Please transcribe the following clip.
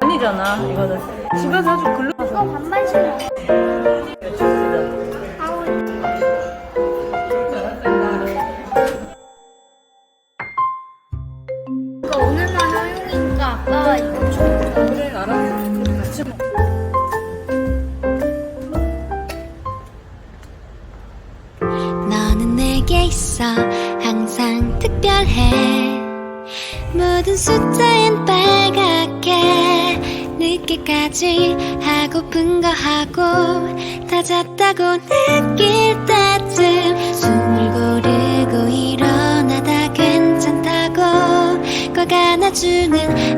아니잖아 이거는. 집에서 아주 글로. 이거 반반 신어. 이거 오늘만 허용이니까 아빠 이거 좀. 그래 알았어. 그럼 같이 먹어. 너는 내게 있어 항상 특별해. 모든 숫자엔 빨갛게 늦게까지 하고픈 거 하고 다 잤다고 느낄 때쯤 숨을 고르고 일어나다 괜찮다고 꼭 안아주는